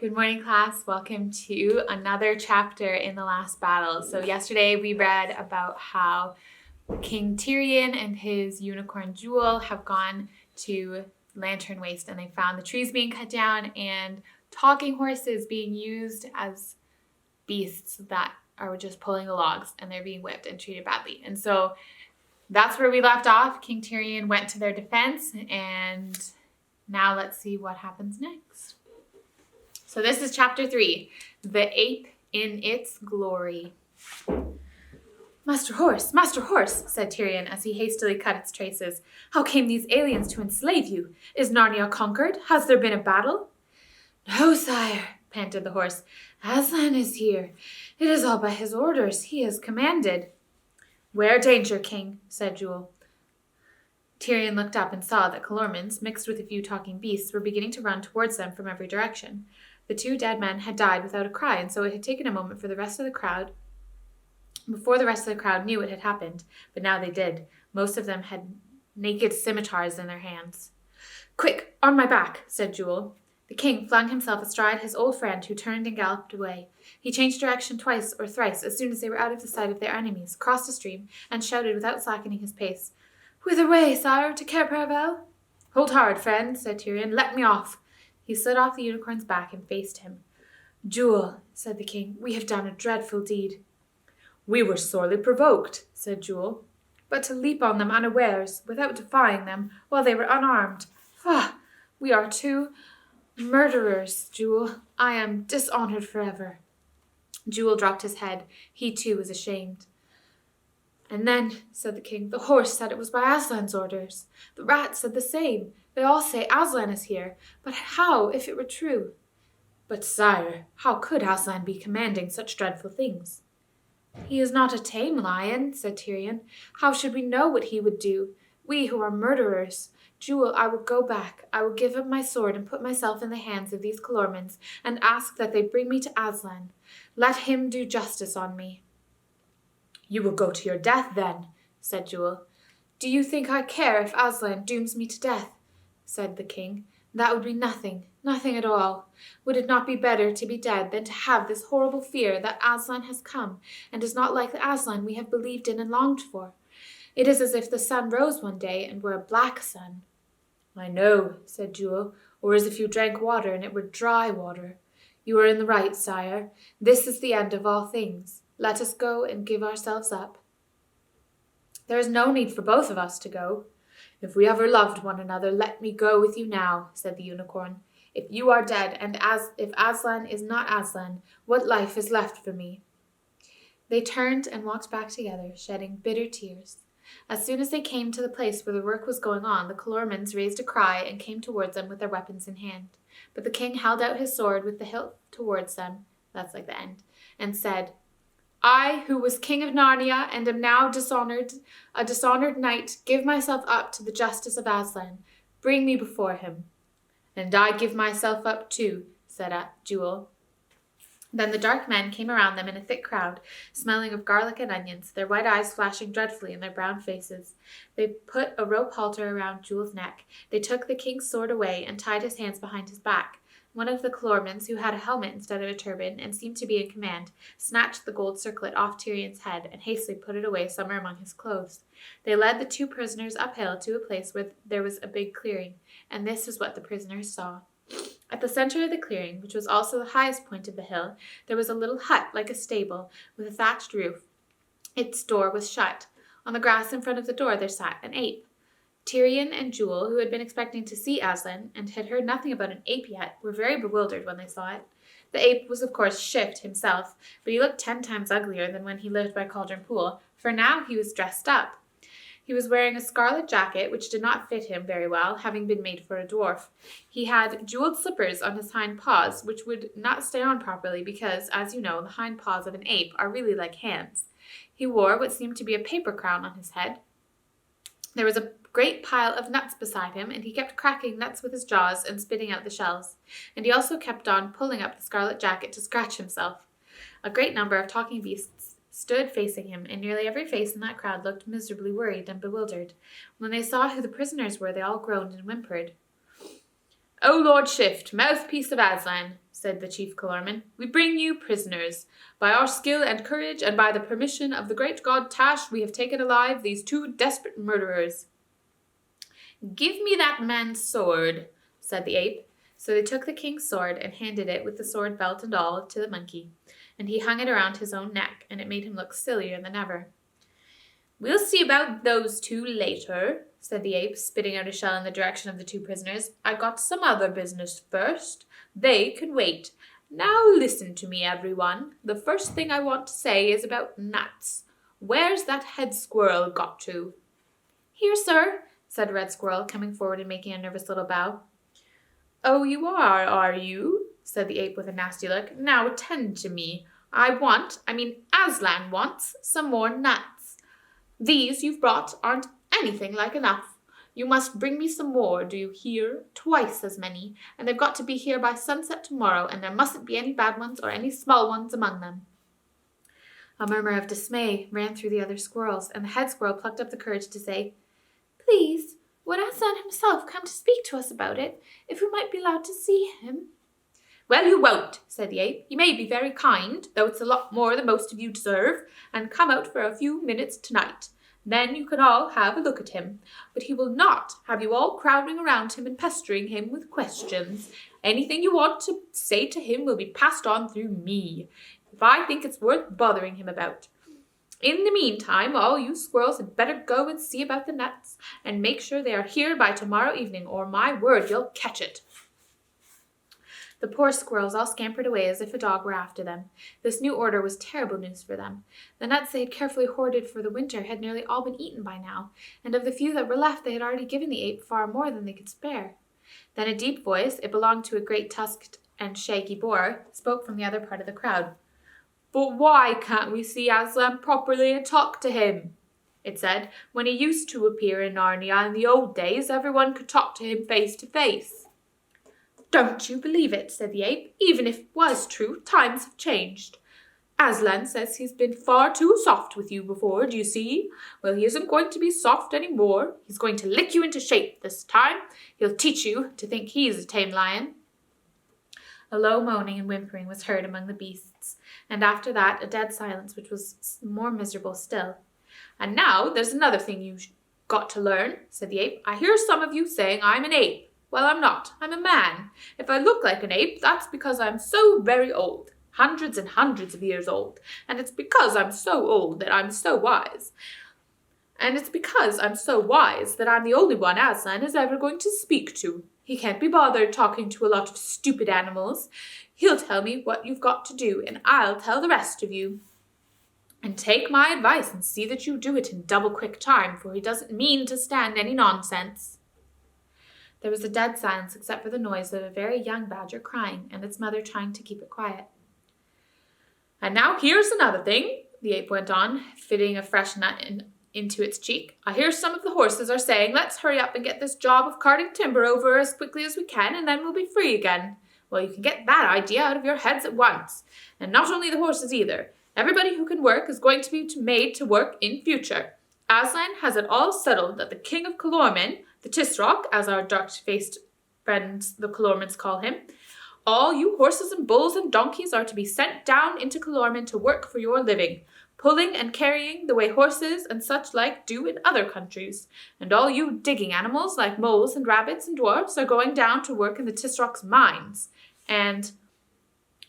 Good morning, class. Welcome to another chapter in the last battle. So yesterday we read about how King Tyrion and his unicorn Jewel have gone to Lantern Waste and they found the trees being cut down and talking horses being used as beasts that are just pulling the logs, and they're being whipped and treated badly. And so that's where we left off. King Tyrion went to their defense, and now let's see what happens next. So this is chapter 3, The Ape in Its Glory. Master Horse, said Tyrion as he hastily cut its traces. How came these aliens to enslave you? Is Narnia conquered? Has there been a battle? No, sire, panted the horse. Aslan is here. It is all by his orders. He has commanded. Wear danger, king, said Jewel. Tyrion looked up and saw that Calormans, mixed with a few talking beasts, were beginning to run towards them from every direction. The 2 dead men had died without a cry, and so it had taken a moment before the rest of the crowd knew what had happened, but now they did. Most of them had naked scimitars in their hands. Quick, on my back, said Jewel. The king flung himself astride his old friend, who turned and galloped away. He changed direction twice or thrice as soon as they were out of the sight of their enemies, crossed a stream, and shouted without slackening his pace. Whither way, sire? To Cair Paravel? Hold hard, friend, said Tyrion. Let me off. He slid off the unicorn's back and faced him. Jewel, said the king, we have done a dreadful deed. We were sorely provoked, said Jewel. But to leap on them unawares, without defying them, while they were unarmed. We are 2 murderers, Jewel. I am dishonored forever. Jewel dropped his head. He too was ashamed. And then, said the king, the horse said it was by Aslan's orders. The rat said the same. They all say Aslan is here. But how, if it were true? But, sire, how could Aslan be commanding such dreadful things? He is not a tame lion, said Tyrion. How should we know what he would do? We who are murderers. Jewel, I will go back. I will give up my sword and put myself in the hands of these Calormans and ask that they bring me to Aslan. Let him do justice on me. You will go to your death, then, said Jewel. Do you think I care if Aslan dooms me to death? Said the king. That would be nothing at all. Would it not be better to be dead than to have this horrible fear that Aslan has come, and is not like the Aslan we have believed in and longed for? It is as if the sun rose one day and were a black sun. I know, said Jewel, or as if you drank water and it were dry water. You are in the right, sire. This is the end of all things. Let us go and give ourselves up. There is no need for both of us to go. If we ever loved one another, let me go with you now, said the unicorn. If you are dead, and if Aslan is not Aslan, what life is left for me? They turned and walked back together, shedding bitter tears. As soon as they came to the place where the work was going on, the Calormans raised a cry and came towards them with their weapons in hand. But the king held out his sword with the hilt towards them, that's like the end, and said, I, who was king of Narnia and am now a dishonored knight, give myself up to the justice of Aslan. Bring me before him. And I give myself up too, said Jewel. Then the dark men came around them in a thick crowd, smelling of garlic and onions, their white eyes flashing dreadfully in their brown faces. They put a rope halter around Jewel's neck. They took the king's sword away and tied his hands behind his back. One of the Calormans, who had a helmet instead of a turban and seemed to be in command, snatched the gold circlet off Tyrion's head and hastily put it away somewhere among his clothes. They led the 2 prisoners uphill to a place where there was a big clearing, and this is what the prisoners saw. At the center of the clearing, which was also the highest point of the hill, there was a little hut like a stable with a thatched roof. Its door was shut. On the grass in front of the door there sat an ape. Tyrion and Jewel, who had been expecting to see Aslan and had heard nothing about an ape yet, were very bewildered when they saw it. The ape was of course Shift himself, but he looked 10 times uglier than when he lived by Cauldron Pool, for now he was dressed up. He was wearing a scarlet jacket, which did not fit him very well, having been made for a dwarf. He had jeweled slippers on his hind paws, which would not stay on properly because, as you know, the hind paws of an ape are really like hands. He wore what seemed to be a paper crown on his head. There was a great pile of nuts beside him, and he kept cracking nuts with his jaws and spitting out the shells. And he also kept on pulling up the scarlet jacket to scratch himself. A great number of talking beasts stood facing him, and nearly every face in that crowd looked miserably worried and bewildered. When they saw who the prisoners were, they all groaned and whimpered. "O Lord Shift, mouthpiece of Aslan," said the chief Calormen, "we bring you prisoners. By our skill and courage, and by the permission of the great god Tash, we have taken alive these 2 desperate murderers." "Give me that man's sword," said the ape. So they took the king's sword and handed it with the sword belt and all to the monkey, and he hung it around his own neck, and it made him look sillier than ever. "We'll see about those 2 later," said the ape, spitting out a shell in the direction of the 2 prisoners. "I got some other business first. They can wait. Now listen to me, everyone. The first thing I want to say is about nuts. Where's that head squirrel got to?" "Here, sir," said Red Squirrel, coming forward and making a nervous little bow. "Oh, you are you?" said the ape with a nasty look. "Now attend to me. Aslan wants some more nuts. These you've brought aren't anything like enough. You must bring me some more, do you hear? Twice as many, and they've got to be here by sunset tomorrow, and there mustn't be any bad ones or any small ones among them." A murmur of dismay ran through the other squirrels, and the head squirrel plucked up the courage to say, "Please, would Aslan himself come to speak to us about it, if we might be allowed to see him?" "Well, you won't," said the ape. "He may be very kind, though it's a lot more than most of you deserve, and come out for a few minutes tonight. Then you can all have a look at him. But he will not have you all crowding around him and pestering him with questions. Anything you want to say to him will be passed on through me, if I think it's worth bothering him about. In the meantime, all you squirrels had better go and see about the nuts, and make sure they are here by tomorrow evening, or my word, you'll catch it." The poor squirrels all scampered away as if a dog were after them. This new order was terrible news for them. The nuts they had carefully hoarded for the winter had nearly all been eaten by now, and of the few that were left they had already given the ape far more than they could spare. Then a deep voice, it belonged to a great tusked and shaggy boar, spoke from the other part of the crowd. "But why can't we see Aslan properly and talk to him?" it said. "When he used to appear in Narnia in the old days, everyone could talk to him face to face." "Don't you believe it," said the ape. "Even if it was true, times have changed. Aslan says he's been far too soft with you before, do you see? Well, he isn't going to be soft any more. He's going to lick you into shape this time. He'll teach you to think he's a tame lion." A low moaning and whimpering was heard among the beasts, and after that a dead silence which was more miserable still. "And now there's another thing you've got to learn," said the ape. "I hear some of you saying I'm an ape. Well, I'm not. I'm a man. If I look like an ape, that's because I'm so very old, hundreds and hundreds of years old, and it's because I'm so old that I'm so wise. And it's because I'm so wise that I'm the only one Aslan is ever going to speak to. He can't be bothered talking to a lot of stupid animals. He'll tell me what you've got to do, and I'll tell the rest of you. And take my advice and see that you do it in double quick time, for he doesn't mean to stand any nonsense." There was a dead silence except for the noise of a very young badger crying and its mother trying to keep it quiet. "And now here's another thing," the ape went on, fitting a fresh nut into its cheek. "I hear some of the horses are saying, 'Let's hurry up and get this job of carting timber over as quickly as we can, and then we'll be free again.' Well, you can get that idea out of your heads at once. And not only the horses either. Everybody who can work is going to be made to work in future. Aslan has it all settled that the King of Calormen, the Tisroc, as our dark-faced friends the Calormens call him, all you horses and bulls and donkeys are to be sent down into Calormen to work for your living, pulling and carrying the way horses and such like do in other countries. And all you digging animals like moles and rabbits and dwarfs are going down to work in the Tisroc's mines. And—"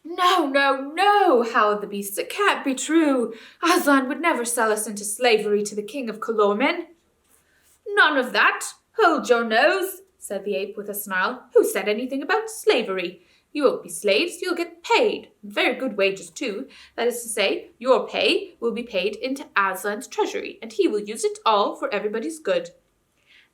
No, howled the beasts. "It can't be true. Aslan would never sell us into slavery to the King of Calormen." "None of that. Hold your nose," said the ape with a snarl. "Who said anything about slavery? You won't be slaves, you'll get paid. Very good wages, too. That is to say, your pay will be paid into Aslan's treasury, and he will use it all for everybody's good."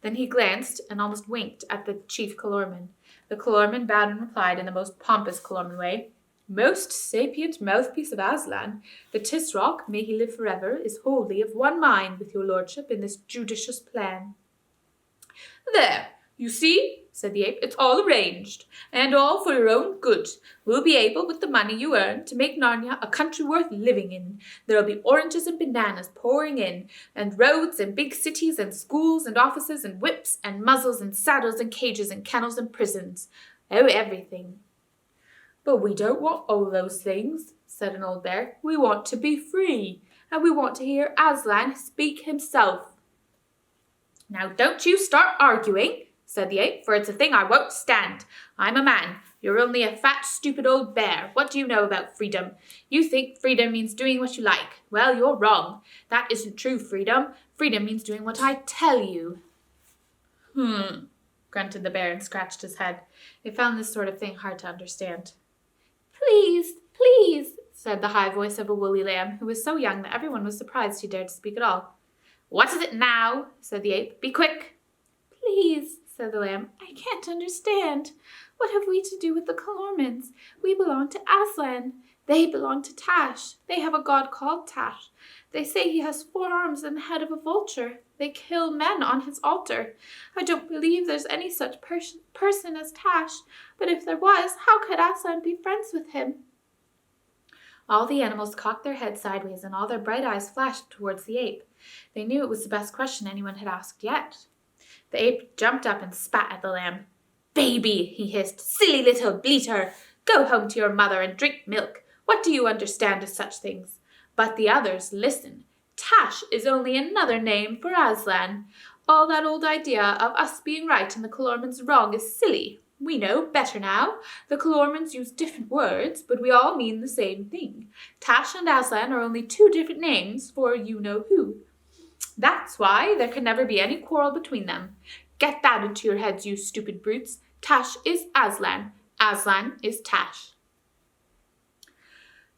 Then he glanced and almost winked at the chief Calormen. The Calormen bowed and replied in the most pompous Calormen way, "Most sapient mouthpiece of Aslan, the Tisroc, may he live forever, is wholly of one mind with your lordship in this judicious plan." "There, You see, said the ape, it's all arranged, and all for your own good. We'll be able, with the money you earn, to make Narnia a country worth living in. There'll be oranges and bananas pouring in, and roads and big cities and schools and offices and whips and muzzles and saddles and cages and kennels and prisons. Oh, everything. But we don't want all those things, said an old bear. We want to be free, and we want to hear Aslan speak himself. Now don't you start arguing, said the ape, for it's a thing I won't stand. I'm a man. You're only a fat, stupid old bear. What do you know about freedom? You think freedom means doing what you like. Well, you're wrong. That isn't true freedom. Freedom means doing what I tell you. Grunted the bear and scratched his head. It found this sort of thing hard to understand. Please, please, said the high voice of a woolly lamb, who was so young that everyone was surprised she dared to speak at all. What is it now? Said the ape. Be quick. Please, said the lamb. I can't understand. What have we to do with the Calormans? We belong to Aslan. They belong to Tash. They have a god called Tash. They say he has 4 arms and the head of a vulture. They kill men on his altar. I don't believe there's any such person as Tash, but if there was, how could Aslan be friends with him? All the animals cocked their heads sideways and all their bright eyes flashed towards the ape. They knew it was the best question anyone had asked yet. The ape jumped up and spat at the lamb. Baby, he hissed, silly little bleater. Go home to your mother and drink milk. What do you understand of such things? But the others, listen. Tash is only another name for Aslan. All that old idea of us being right and the Calormans wrong is silly. We know better now. The Calormans use different words, but we all mean the same thing. Tash and Aslan are only 2 different names for you-know-who. That's why there can never be any quarrel between them. Get that into your heads, you stupid brutes. Tash is Aslan. Aslan is Tash.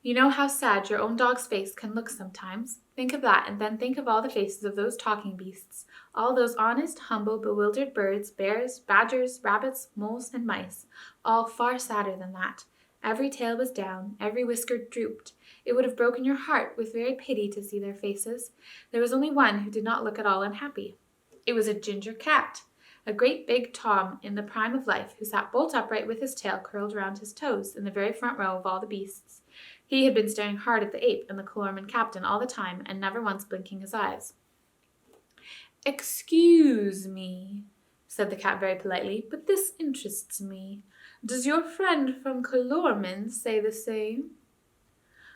You know how sad your own dog's face can look sometimes? Think of that, and then think of all the faces of those talking beasts. All those honest, humble, bewildered birds, bears, badgers, rabbits, moles, and mice. All far sadder than that. Every tail was down, every whisker drooped. It would have broken your heart with very pity to see their faces. There was only one who did not look at all unhappy. It was a ginger cat, a great big Tom in the prime of life, who sat bolt upright with his tail curled around his toes in the very front row of all the beasts. He had been staring hard at the ape and the Calorman captain all the time, and never once blinking his eyes. Excuse me, said the cat very politely, but this interests me. Does your friend from Calorman say the same?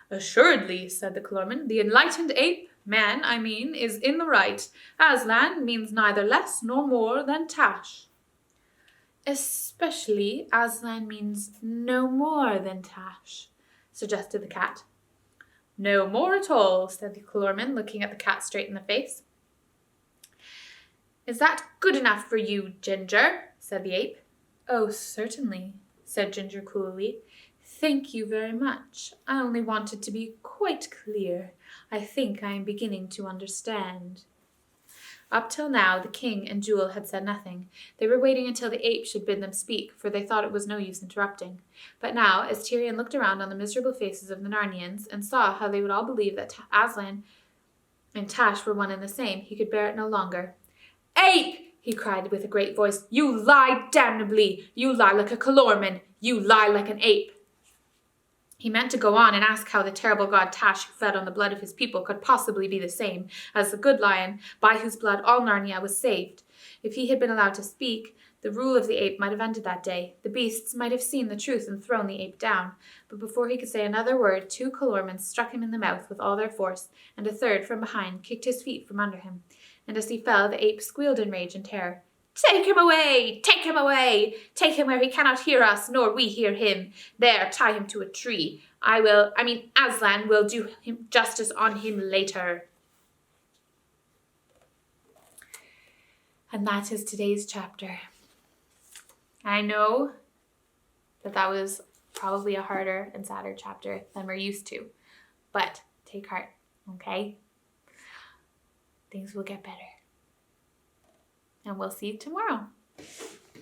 Assuredly, said the Calorman. The enlightened ape, man, I mean, is in the right. Aslan means neither less nor more than Tash. Especially Aslan means no more than Tash, suggested the cat. No more at all, said the Calorman, looking at the cat straight in the face. Is that good enough for you, Ginger? Said the ape. Oh, certainly, said Ginger coolly. Thank you very much. I only wanted to be quite clear. I think I am beginning to understand. Up till now, the king and Jewel had said nothing. They were waiting until the ape should bid them speak, for they thought it was no use interrupting. But now, as Tyrion looked around on the miserable faces of the Narnians and saw how they would all believe that Aslan and Tash were one and the same, he could bear it no longer. Ape! He cried with a great voice. You lie damnably! You lie like a Calorman! You lie like an ape! He meant to go on and ask how the terrible god Tash, who fed on the blood of his people, could possibly be the same as the good lion by whose blood all Narnia was saved. If he had been allowed to speak, the rule of the ape might have ended that day. The beasts might have seen the truth and thrown the ape down. But before he could say another word, 2 Calormans struck him in the mouth with all their force, and a third from behind kicked his feet from under him. And as he fell, the ape squealed in rage and terror. Take him away! Take him away! Take him where he cannot hear us, nor we hear him. There, tie him to a tree. Aslan will do him justice on him later. And that is today's chapter. I know that was probably a harder and sadder chapter than we're used to, but take heart, okay? Things will get better. And we'll see you tomorrow.